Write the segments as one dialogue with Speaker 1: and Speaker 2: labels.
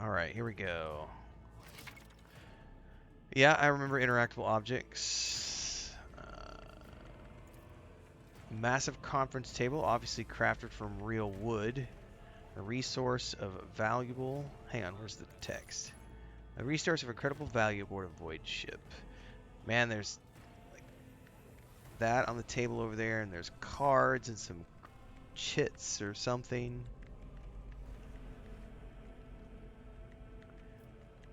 Speaker 1: Alright, here we go. Yeah, I remember interactable objects. Massive conference table, obviously crafted from real wood. A resource of valuable... Hang on, where's the text? A resource of incredible value aboard a void ship. Man, there's like that on the table over there, and there's cards and some chits or something.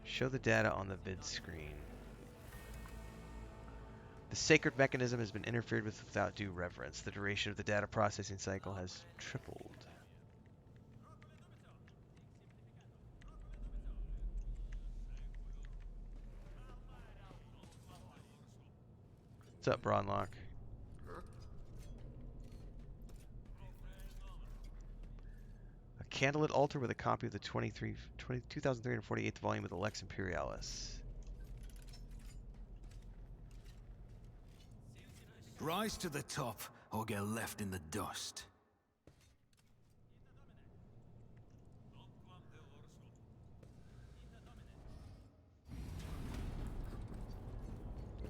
Speaker 1: Show the data on the vid screen. The sacred mechanism has been interfered with without due reverence. The duration of the data processing cycle has tripled. What's up, Braunlock? A candlelit altar with a copy of the 2348th volume of the Lex Imperialis.
Speaker 2: Rise to the top or get left in the dust.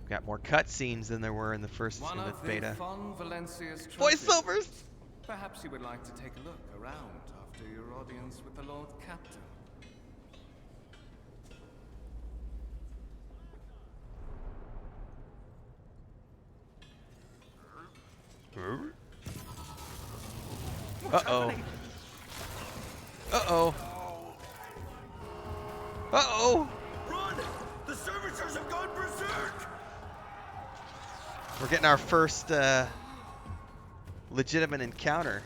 Speaker 1: Got more cutscenes than there were in the first in the beta.
Speaker 3: Voiceovers.
Speaker 1: Voiceovers!
Speaker 3: Perhaps you would like to take a look around after your audience with the Lord Captain.
Speaker 1: Uh-oh. Uh-oh. Uh-oh!
Speaker 2: Run! The servitors have gone berserk!
Speaker 1: We're getting our first legitimate encounter.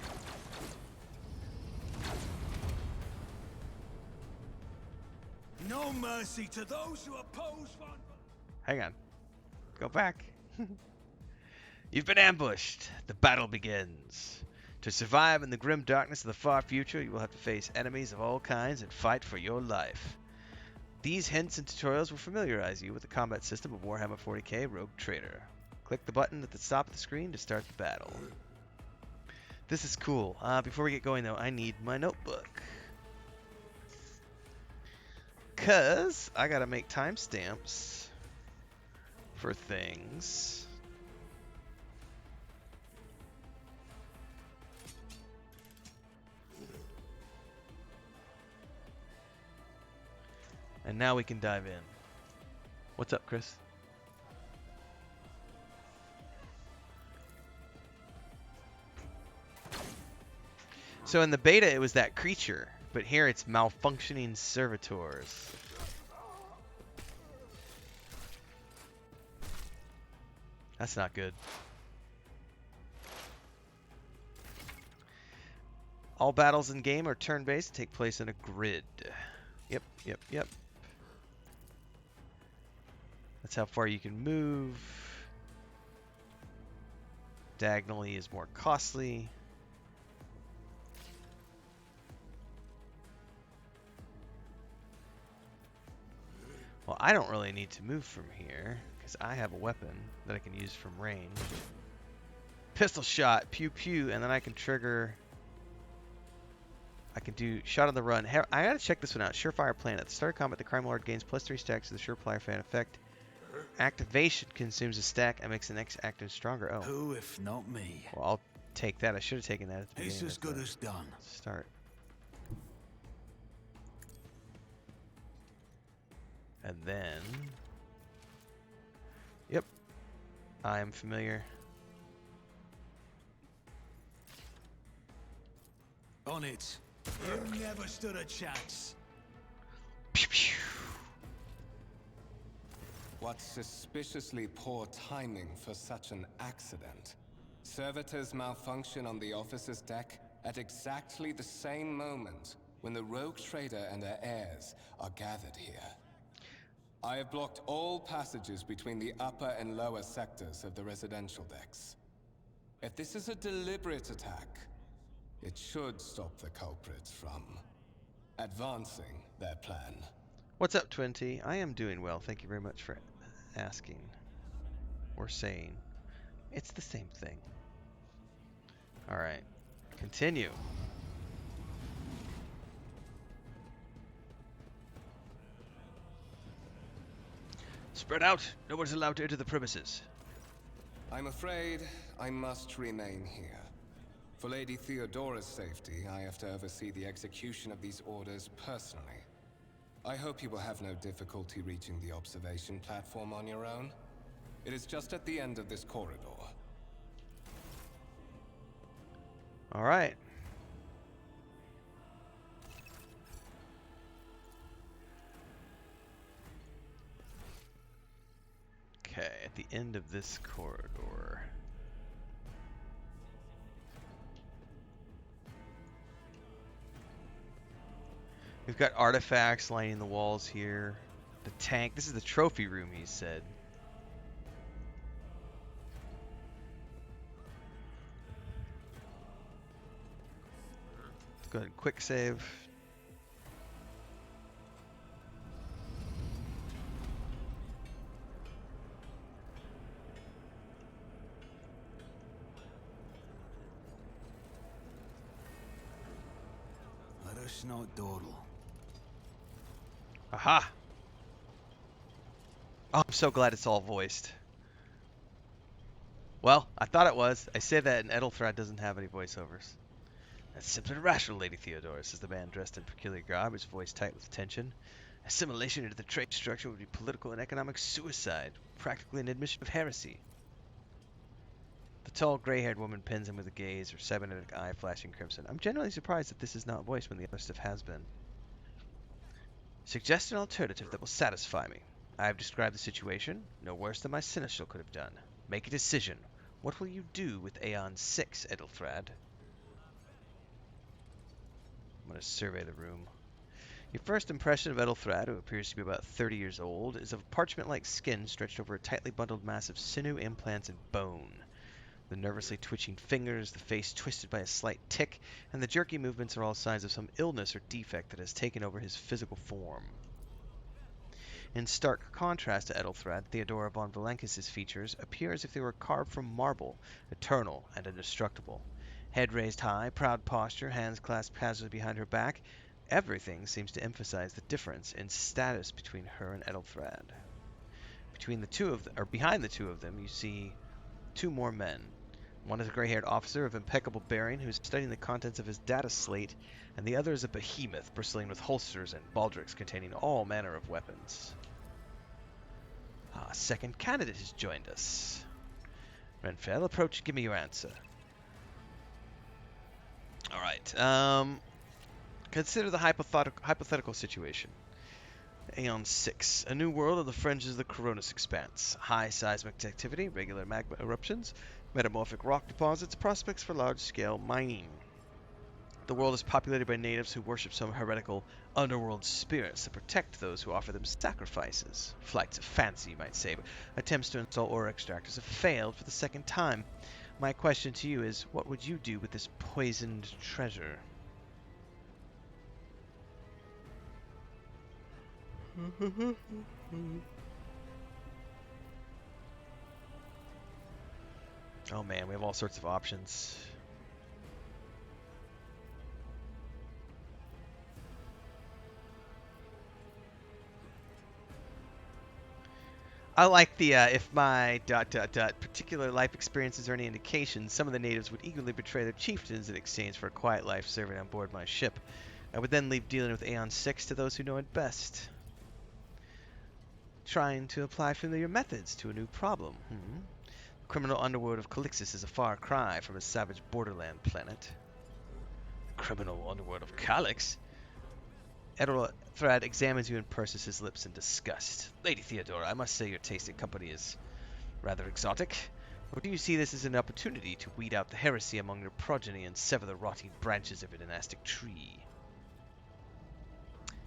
Speaker 2: No mercy to those who oppose one.
Speaker 1: Hang on. Go back. You've been ambushed. The battle begins. To survive in the grim darkness of the far future, you will have to face enemies of all kinds and fight for your life. These hints and tutorials will familiarize you with the combat system of Warhammer 40K Rogue Trader. Click the button at the top of the screen to start the battle. This is cool. Before we get going, though, I need my notebook. Because I got to make timestamps for things. And now we can dive in. What's up, Chris? So in the beta, it was that creature, but here it's malfunctioning servitors. That's not good. All battles in game are turn-based and take place in a grid. Yep. That's how far you can move. Diagonally is more costly. Well, I don't really need to move from here because I have a weapon that I can use from range. Pistol shot, pew pew, and then I can trigger. I can do shot on the run. I gotta check this one out. Surefire plan. At the start of combat, the Crime Lord gains +3 stacks to the Surefire fan effect. Activation consumes a stack and makes the next active stronger. Oh.
Speaker 2: Who if not me?
Speaker 1: Well, I'll take that. I should have taken that at the beginning.
Speaker 2: It's as good as done.
Speaker 1: Start. And then... Yep. I am familiar.
Speaker 2: On it. You never stood a chance.
Speaker 1: Pew, pew.
Speaker 4: What suspiciously poor timing for such an accident. Servitors malfunction on the officer's deck at exactly the same moment when the rogue trader and her heirs are gathered here. I have blocked all passages between the upper and lower sectors of the residential decks. If this is a deliberate attack, it should stop the culprits from advancing their plan.
Speaker 1: What's up, Twinty? I am doing well. Thank you very much for asking. Or saying. It's the same thing. Alright. Continue. Spread out. No one's allowed to enter the premises.
Speaker 4: I'm afraid I must remain here. For Lady Theodora's safety, I have to oversee the execution of these orders personally. I hope you will have no difficulty reaching the observation platform on your own. It is just at the end of this corridor.
Speaker 1: All right. Okay, at the end of this corridor. We've got artifacts lining the walls here. The tank. This is the trophy room, he said. Let's go ahead and quick save.
Speaker 2: Let us not dawdle.
Speaker 1: Aha! Oh, I'm so glad it's all voiced. Well, I thought it was. I say that, and Ethelfrad doesn't have any voiceovers. That's simply irrational, Lady Theodora, says the man dressed in peculiar garb, his voice tight with tension. Assimilation into the trade structure would be political and economic suicide, practically an admission of heresy. The tall, gray-haired woman pins him with a gaze, her cybernetic eye flashing crimson. I'm genuinely surprised that this is not voiced when the other stuff has been. Suggest an alternative that will satisfy me. I have described the situation, no worse than my seneschal could have done. Make a decision. What will you do with Aeon 6, Ethelfrad? I'm going to survey the room. Your first impression of Ethelfrad, who appears to be about 30 years old, is of parchment-like skin stretched over a tightly bundled mass of sinew, implants, and bone. The nervously twitching fingers, the face twisted by a slight tic, and the jerky movements are all signs of some illness or defect that has taken over his physical form. In stark contrast to Ethelfrad, Theodora von Valenkis' features appear as if they were carved from marble, eternal and indestructible. Head raised high, proud posture, hands clasped casually behind her back. Everything seems to emphasize the difference in status between her and Ethelfrad. Behind the two of them, you see two more men. One is a gray-haired officer of impeccable bearing who is studying the contents of his data slate, and the other is a behemoth bristling with holsters and baldricks containing all manner of weapons. A second candidate has joined us. Renfail, approach and give me your answer. Alright, consider the hypothetical situation. Aeon 6, a new world on the fringes of the Coronis Expanse. High seismic activity, regular magma eruptions, metamorphic rock deposits, prospects for large-scale mining. The world is populated by natives who worship some heretical underworld spirits that protect those who offer them sacrifices. Flights of fancy, you might say, but attempts to install ore extractors have failed for the second time. My question to you is, what would you do with this poisoned treasure? Oh man, we have all sorts of options. I like the, if my ... particular life experiences are any indication, some of the natives would eagerly betray their chieftains in exchange for a quiet life serving on board my ship. I would then leave dealing with Aeon 6 to those who know it best. Trying to apply familiar methods to a new problem. The criminal underworld of Calixis is a far cry from a savage borderland planet. The criminal underworld of Calix? Ethelfrad examines you and purses his lips in disgust. Lady Theodora, I must say your taste in company is rather exotic. Or do you see this as an opportunity to weed out the heresy among your progeny and sever the rotting branches of your dynastic tree?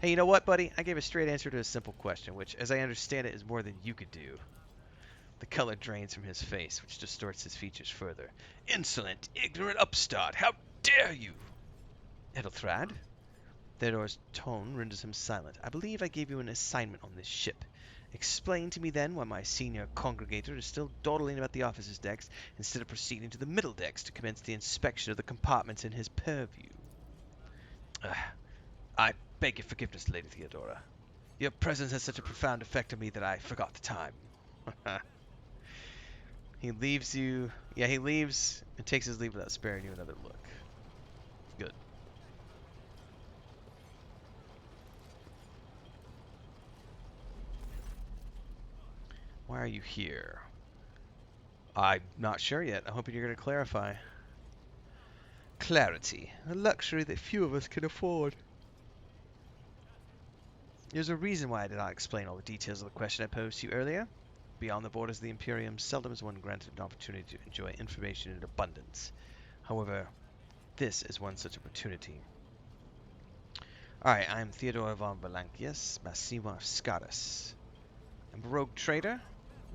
Speaker 1: Hey, you know what, buddy? I gave a straight answer to a simple question, which, as I understand it, is more than you could do. The color drains from his face, which distorts his features further. Insolent, ignorant upstart! How dare you! Ethelfrad? Theodora's tone renders him silent. I believe I gave you an assignment on this ship. Explain to me then why my senior congregator is still dawdling about the officers' decks instead of proceeding to the middle decks to commence the inspection of the compartments in his purview. I beg your forgiveness, Lady Theodora. Your presence has such a profound effect on me that I forgot the time. He leaves you... Yeah, he leaves and takes his leave without sparing you another look. Good. Why are you here? I'm not sure yet. I'm hoping you're going to clarify. Clarity. A luxury that few of us can afford. There's a reason why I did not explain all the details of the question I posed to you earlier. Beyond the borders of the Imperium, seldom is one granted an opportunity to enjoy information in abundance. However, this is one such opportunity. Alright, I'm Theodora von Valankius, Massima of Scatus. I'm a rogue trader.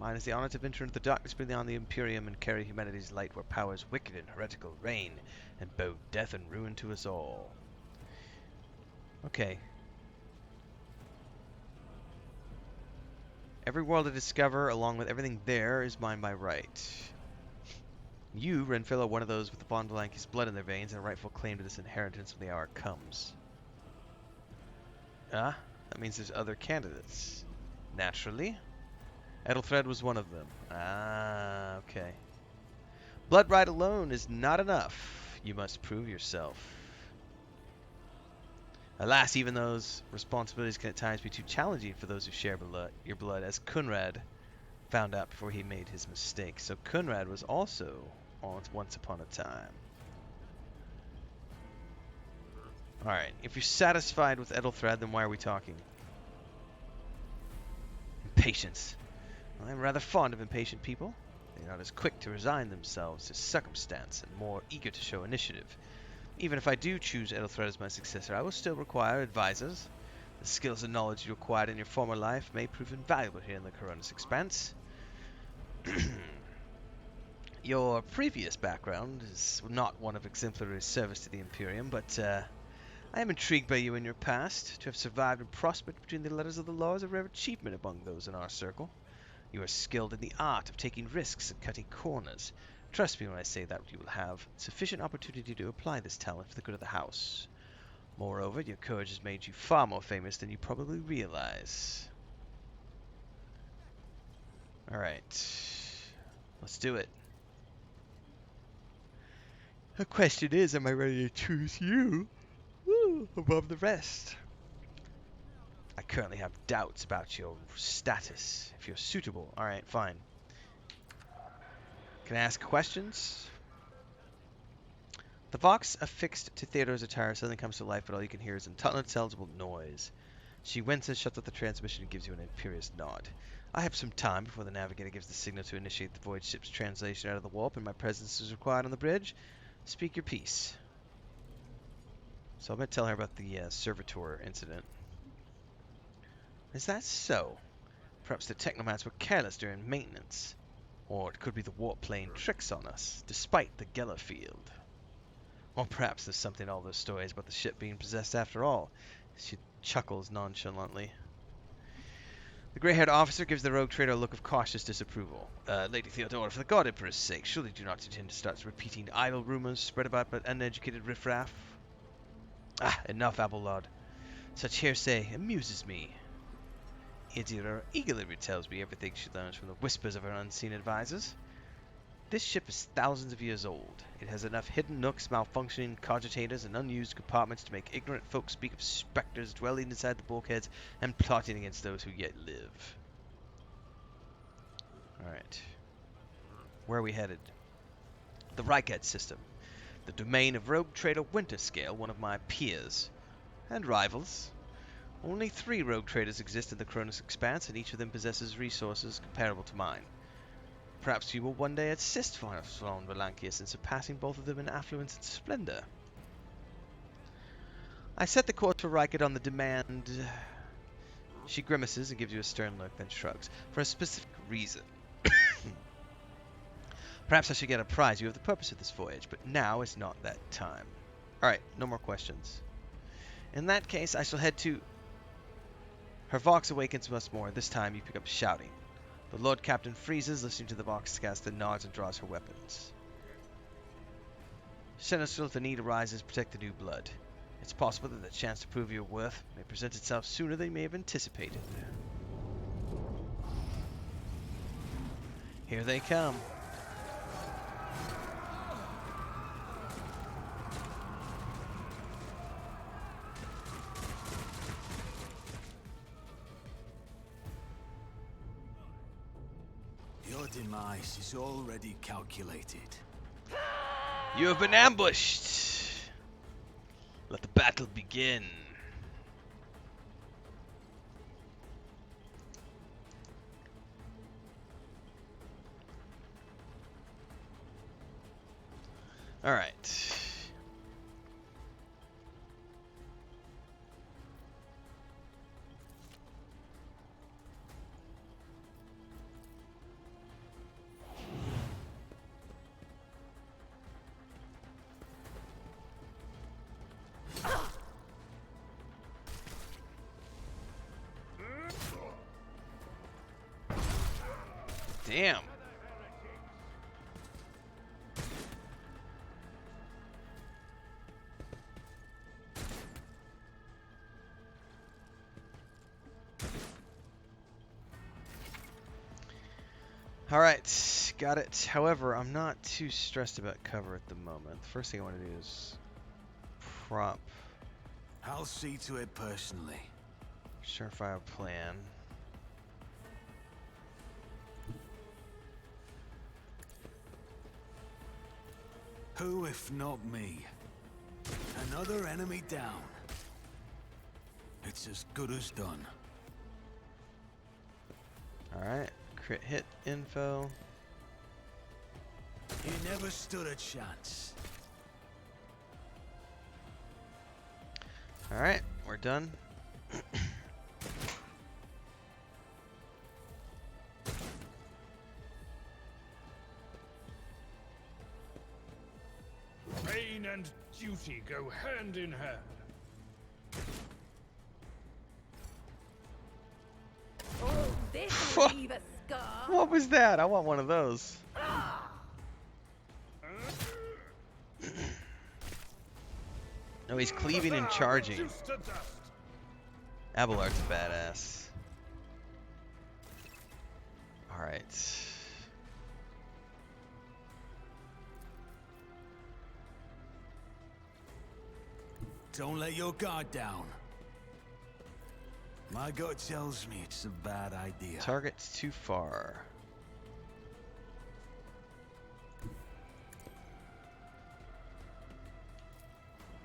Speaker 1: Mine is the honor to venture into the darkness beyond the Imperium and carry humanity's light where powers wicked and heretical reign, and bow death and ruin to us all. Okay. Every world I discover, along with everything there, is mine by right. You, Renfail, are one of those with the von Valankius blood in their veins and a rightful claim to this inheritance when the hour comes. Ah, that means there's other candidates. Naturally. Ethelthred was one of them. Ah, okay. Blood right alone is not enough. You must prove yourself. Alas, even those responsibilities can at times be too challenging for those who share your blood, as Kunrad found out before he made his mistake. So Kunrad was also once upon a time. Alright, if you're satisfied with Ethelthred, then why are we talking? Impatience. Well, I'm rather fond of impatient people. They're not as quick to resign themselves to circumstance and more eager to show initiative. Even if I do choose Ethelthred as my successor, I will still require advisors. The skills and knowledge you acquired in your former life may prove invaluable here in the Coronis Expanse. Your previous background is not one of exemplary service to the Imperium, but I am intrigued by you and your past. To have survived and prospered between the letters of the law is a rare achievement among those in our circle. You are skilled in the art of taking risks and cutting corners. Trust me when I say that you will have sufficient opportunity to apply this talent for the good of the house. Moreover, your courage has made you far more famous than you probably realize. Alright. Let's do it. The question is, am I ready to choose you above the rest? I currently have doubts about your status. If you're suitable, alright, fine. Can I ask questions? The Vox affixed to Theodora's attire suddenly comes to life, but all you can hear is an unintelligible noise. She winces, shuts off the transmission, and gives you an imperious nod. I have some time before the navigator gives the signal to initiate the void ship's translation out of the warp, and my presence is required on the bridge. Speak your piece. So I'm going to tell her about the servitor incident. Is that so? Perhaps the technomats were careless during maintenance. Or it could be the warp playing tricks on us, despite the Geller field. Or perhaps there's something in all those stories about the ship being possessed after all. She chuckles nonchalantly. The grey-haired officer gives the rogue trader a look of cautious disapproval. Lady Theodora, for the God Emperor's sake, surely do not intend to start repeating idle rumors spread about by uneducated riffraff? Ah, enough, Abelard. Such hearsay amuses me. Theodora eagerly retells me everything she learns from the whispers of her unseen advisors. This ship is thousands of years old. It has enough hidden nooks, malfunctioning cogitators, and unused compartments to make ignorant folk speak of specters dwelling inside the bulkheads and plotting against those who yet live. Alright. Where are we headed? The Owlcat system. The domain of rogue trader Winterscale, one of my peers. And rivals. Only 3 rogue traders exist in the Cronus Expanse, and each of them possesses resources comparable to mine. Perhaps you will one day assist von Valankius in surpassing both of them in affluence and splendor. I set the course for Rykard on the demand. She grimaces and gives you a stern look, then shrugs. For a specific reason. Perhaps I should get apprise you of the purpose of this voyage, but now is not that time. Alright, no more questions. In that case, I shall head to... Her Vox awakens once more. This time you pick up shouting. The Lord Captain freezes, listening to the Vox cast, then nods and draws her weapons. Sinister, the need arises, protect the new blood. It's possible that the chance to prove your worth may present itself sooner than you may have anticipated. Here they come.
Speaker 2: Your demise is already calculated.
Speaker 1: You have been ambushed. Let the battle begin. All right. Damn. All right, got it. However, I'm not too stressed about cover at the moment. The first thing I want to do is prop.
Speaker 2: I'll see to it personally.
Speaker 1: Surefire plan.
Speaker 2: Who, if not me? Another enemy down. It's as good as done.
Speaker 1: Alright, crit hit info.
Speaker 2: You never stood a chance.
Speaker 1: Alright, we're done.
Speaker 5: Pain and duty go hand in hand.
Speaker 6: Oh, this will leave a scar.
Speaker 1: What was that? I want one of those. No, he's cleaving and charging.
Speaker 5: Reduced to dust.
Speaker 1: Abelard's a badass. Alright.
Speaker 2: Don't let your guard down. My gut tells me it's a bad idea.
Speaker 1: Target's too far.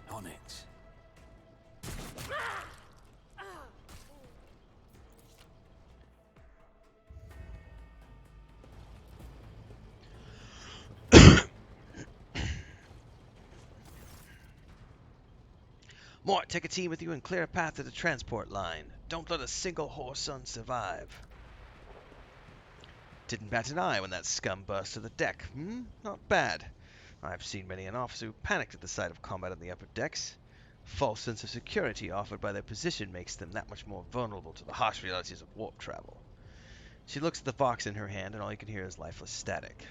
Speaker 2: On it.
Speaker 1: Mort, take a team with you and clear a path to the transport line. Don't let a single Whoreson survive. Didn't bat an eye when that scum burst to the deck. Not bad. I've seen many an officer who panicked at the sight of combat on the upper decks. False sense of security offered by their position makes them that much more vulnerable to the harsh realities of warp travel. She looks at the box in her hand, and all you can hear is lifeless static.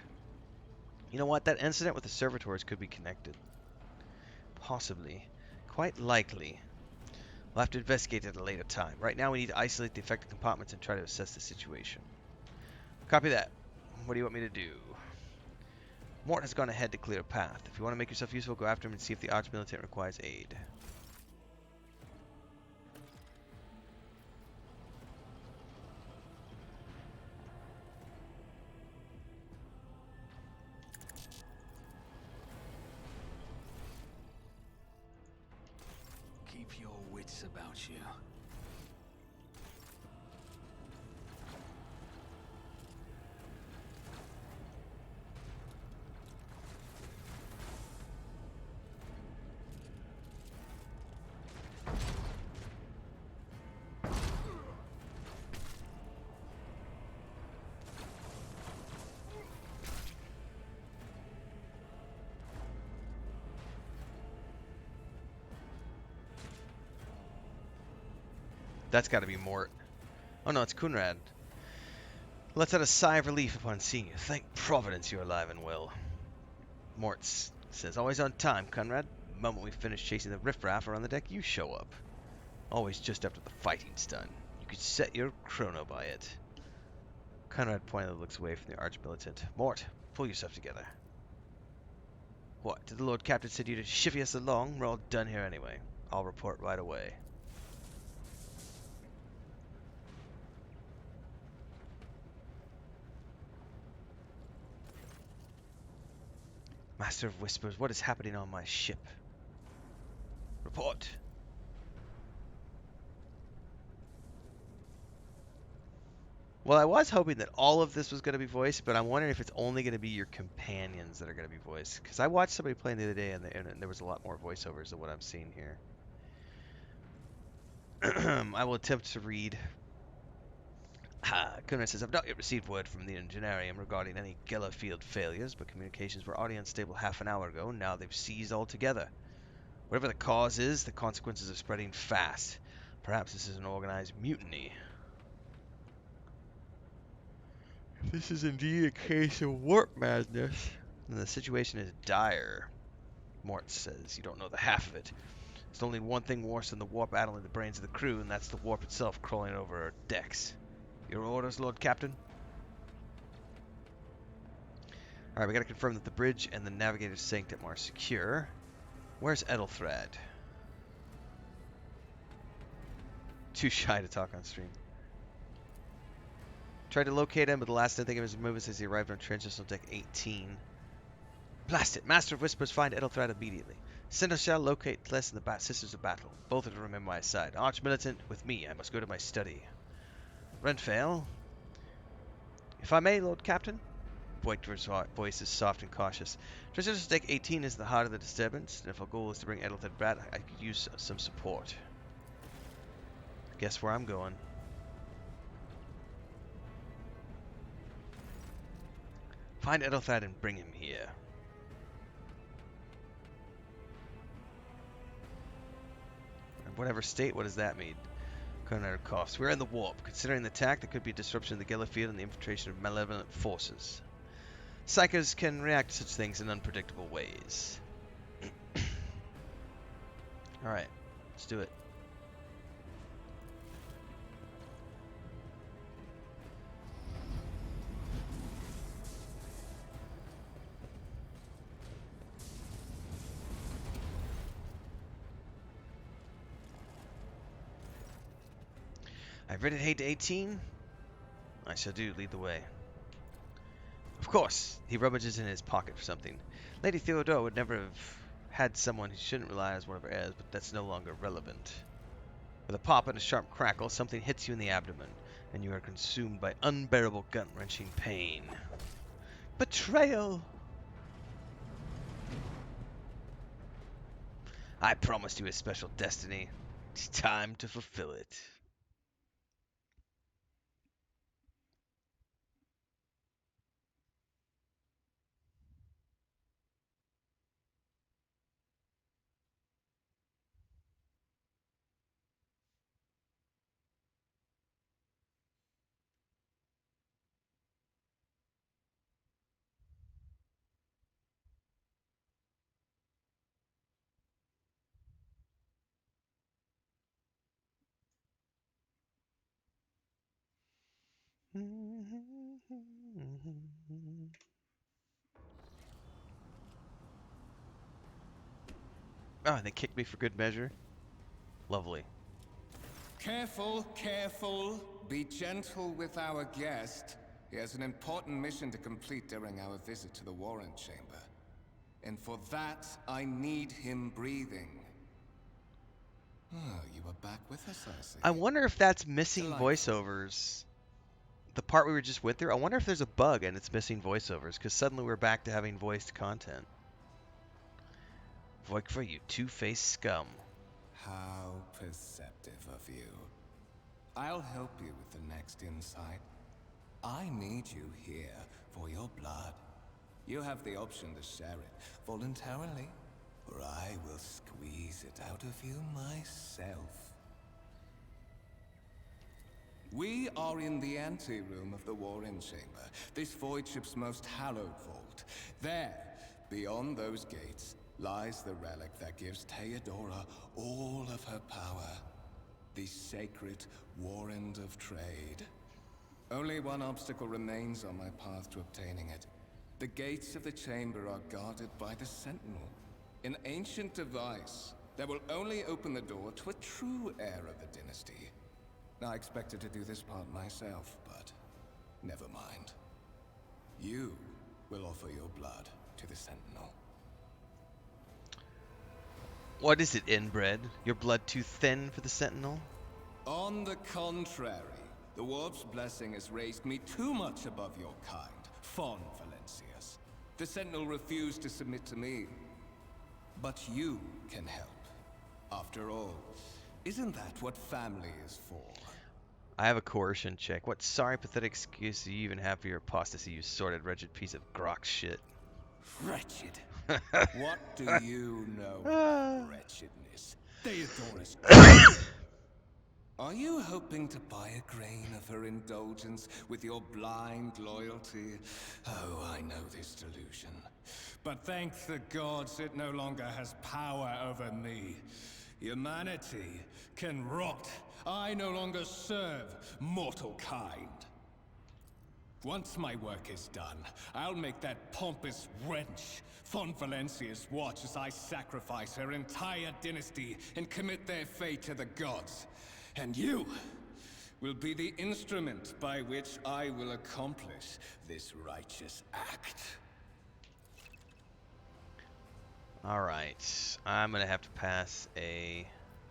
Speaker 1: You know what? That incident with the servitors could be connected. Possibly. Quite likely. We'll have to investigate at a later time. Right now we need to isolate the affected compartments and try to assess the situation. Copy that. What do you want me to do? Mort has gone ahead to clear a path. If you want to make yourself useful, go after him and see if the Arch Militant requires aid.
Speaker 2: Keep your wits about you.
Speaker 1: That's got to be Mort. Oh no, it's Kunrad. Let's out a sigh of relief upon seeing you. Thank Providence you're alive and well. Mort says, always on time, Conrad. The moment we finish chasing the riffraff around the deck, you show up. Always just after the fighting's done. You could set your chrono by it. Conrad pointedly looks away from the arch-militant. Mort, pull yourself together. What, did the Lord Captain send you to chivvy us along? We're all done here anyway. I'll report right away. Master of Whispers, what is happening on my ship? Report. Well, I was hoping that all of this was going to be voiced, but I'm wondering if it's only going to be your companions that are going to be voiced. Because I watched somebody playing the other day, and there was a lot more voiceovers than what I'm seeing here. I will attempt to read. Conrad says, I've not yet received word from the Engineering regarding any Geller field failures, but communications were already unstable half an hour ago, and now they've ceased altogether. Whatever the cause is, the consequences are spreading fast. Perhaps this is an organized mutiny. If this is indeed a case of warp madness, then the situation is dire. Mort says, you don't know the half of it. There's only one thing worse than the warp addling the brains of the crew, and that's the warp itself crawling over our decks. Your orders, Lord Captain? Alright, we gotta confirm that the bridge and the navigator's sanctum are secure. Where's Ethelthred? Too shy to talk on stream. Tried to locate him, but the last thing of his movements as he arrived on trenches on deck 18. Blast it! Master of Whispers, find Ethelthred immediately. Cinder shall locate Tles and the Sisters of Battle. Both are to remain by my side. Arch-militant, with me. I must go to my study. Renfail. If I may, Lord Captain? Voigt's voice is soft and cautious. Trenches deck 18 is the heart of the disturbance, and if our goal is to bring Ethelthred back, I could use some support. Guess where I'm going. Find Ethelthred and bring him here. In whatever state, what does that mean? Conrad coughs. We're in the warp. Considering the attack, there could be a disruption in the Geller field and the infiltration of malevolent forces. Psychers can react to such things in unpredictable ways. Alright, let's do it. I've written hate to 18. I shall do. Lead the way. Of course. He rummages in his pocket for something. Lady Theodora would never have had someone who shouldn't rely on as one of her heirs, but that's no longer relevant. With a pop and a sharp crackle, something hits you in the abdomen, and you are consumed by unbearable gut-wrenching pain. Betrayal! I promised you a special destiny. It's time to fulfill it. Oh, and they kicked me for good measure. Lovely.
Speaker 4: Careful, careful. Be gentle with our guest. He has an important mission to complete during our visit to the Warrant Chamber. And for that, I need him breathing. Oh, you are back with us, I see.
Speaker 1: I wonder if that's missing voiceovers. The part we were just went through, I wonder if there's a bug and it's missing voiceovers, because suddenly we're back to having voiced content. Voic for you, two-faced scum.
Speaker 4: How perceptive of you. I'll help you with the next insight. I need you here for your blood. You have the option to share it voluntarily, or I will squeeze it out of you myself. We are in the anteroom of the Warren Chamber, this void ship's most hallowed vault. There, beyond those gates, lies the relic that gives Theodora all of her power. The sacred Warrant of Trade. Only one obstacle remains on my path to obtaining it. The gates of the chamber are guarded by the Sentinel. An ancient device that will only open the door to a true heir of the dynasty. I expected to do this part myself, but never mind. You will offer your blood to the Sentinel.
Speaker 1: What is it, inbred? Your blood too thin for the Sentinel?
Speaker 4: On the contrary, the Warp's blessing has raised me too much above your kind, Fon Valencius. The Sentinel refused to submit to me. But you can help. After all, isn't that what family is for?
Speaker 1: I have a coercion check. What sorry, pathetic excuse do you even have for your apostasy, you sordid, wretched piece of grok shit?
Speaker 4: Wretched. What do you know about wretchedness? Theodora's. Are you hoping to buy a grain of her indulgence with your blind loyalty? Oh, I know this delusion. But thank the gods it no longer has power over me. Humanity can rot. I no longer serve mortal kind. Once my work is done, I'll make that pompous wench, Fon Valencius, watch as I sacrifice her entire dynasty and commit their fate to the gods. And you will be the instrument by which I will accomplish this righteous act.
Speaker 1: Alright, I'm gonna have to pass a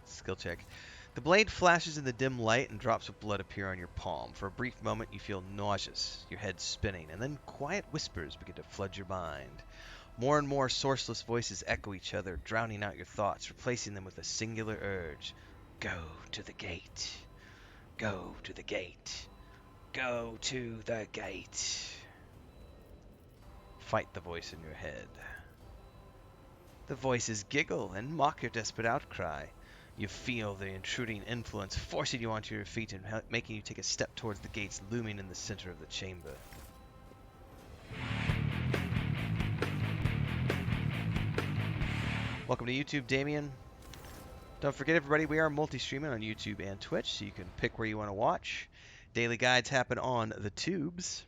Speaker 1: skill check. The blade flashes in the dim light and drops of blood appear on your palm. For a brief moment you feel nauseous, your head spinning, and then quiet whispers begin to flood your mind. More and more sourceless voices echo each other, drowning out your thoughts, replacing them with a singular urge. Go to the gate. Go to the gate. Go to the gate. Fight the voice in your head. The voices giggle and mock your desperate outcry. You feel the intruding influence forcing you onto your feet and making you take a step towards the gates looming in the center of the chamber. Welcome to YouTube, Damien. Don't forget, everybody, we are multi-streaming on YouTube and Twitch, so you can pick where you want to watch. Daily guides happen on the tubes.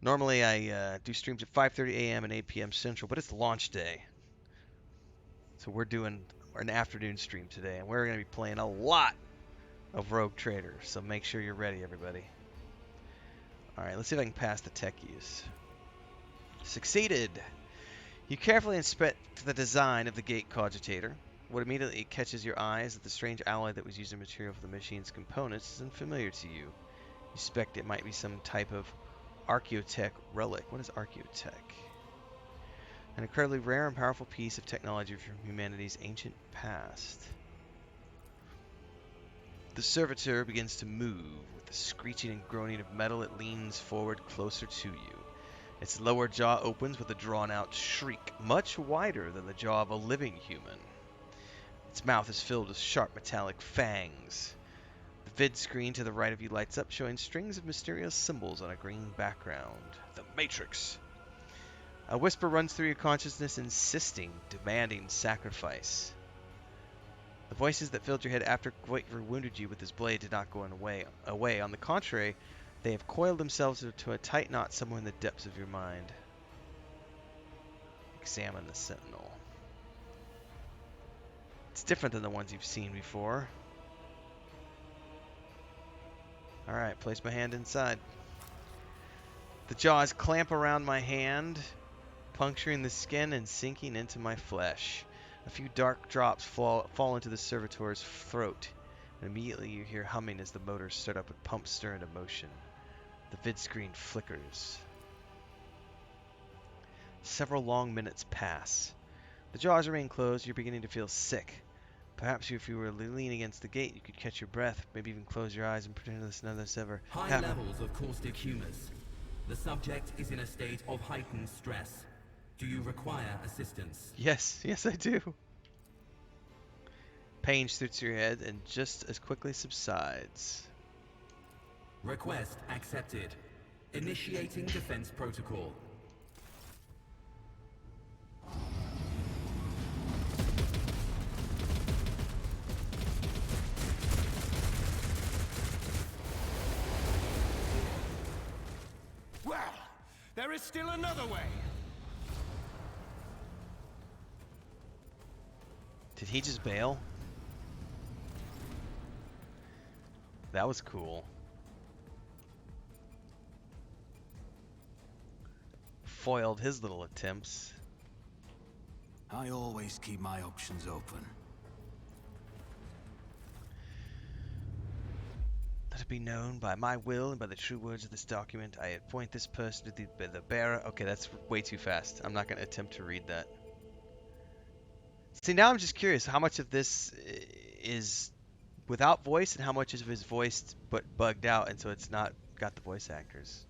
Speaker 1: Normally, I do streams at 5:30 a.m. and 8 p.m. Central, but it's launch day. So we're doing an afternoon stream today, and we're going to be playing a lot of Rogue Trader, so make sure you're ready, everybody. Alright, let's see if I can pass the tech use. Succeeded! You carefully inspect the design of the gate cogitator. What immediately catches your eye is that the strange alloy that was used in material for the machine's components is unfamiliar to you. You suspect it might be some type of Archaeotech relic. What is Archaeotech? An incredibly rare and powerful piece of technology from humanity's ancient past. The servitor begins to move. With the screeching and groaning of metal, it leans forward closer to you. Its lower jaw opens with a drawn-out shriek, much wider than the jaw of a living human. Its mouth is filled with sharp metallic fangs. The vid screen to the right of you lights up, showing strings of mysterious symbols on a green background. The Matrix! A whisper runs through your consciousness, insisting, demanding sacrifice. The voices that filled your head after Goitver wounded you with his blade did not go away. On the contrary, they have coiled themselves into a tight knot somewhere in the depths of your mind. Examine the Sentinel. It's different than the ones you've seen before. Alright, place my hand inside. The jaws clamp around my hand, puncturing the skin and sinking into my flesh. A few dark drops fall into the servitor's throat, and immediately you hear humming as the motors start up with pumps stir into motion. The vid screen flickers. Several long minutes pass. The jaws remain closed. You're beginning to feel sick. Perhaps if you were leaning against the gate, you could catch your breath, maybe even close your eyes and pretend this none of this ever
Speaker 7: High
Speaker 1: happened.
Speaker 7: levels of caustic humus. The subject is in a state of heightened stress. Do you require assistance?
Speaker 1: Yes, I do. Pain shoots through your head and just as quickly subsides.
Speaker 7: Request accepted. Initiating defense protocol.
Speaker 2: There is still another way.
Speaker 1: Did he just bail? That was cool. Foiled his little attempts.
Speaker 2: I always keep my options open.
Speaker 1: Let it be known by my will and by the true words of this document, I appoint this person to be the bearer. Okay, that's way too fast. I'm not going to attempt to read that. See, now I'm just curious how much of this is without voice and how much of it is voiced but bugged out, and so it's not got the voice actors.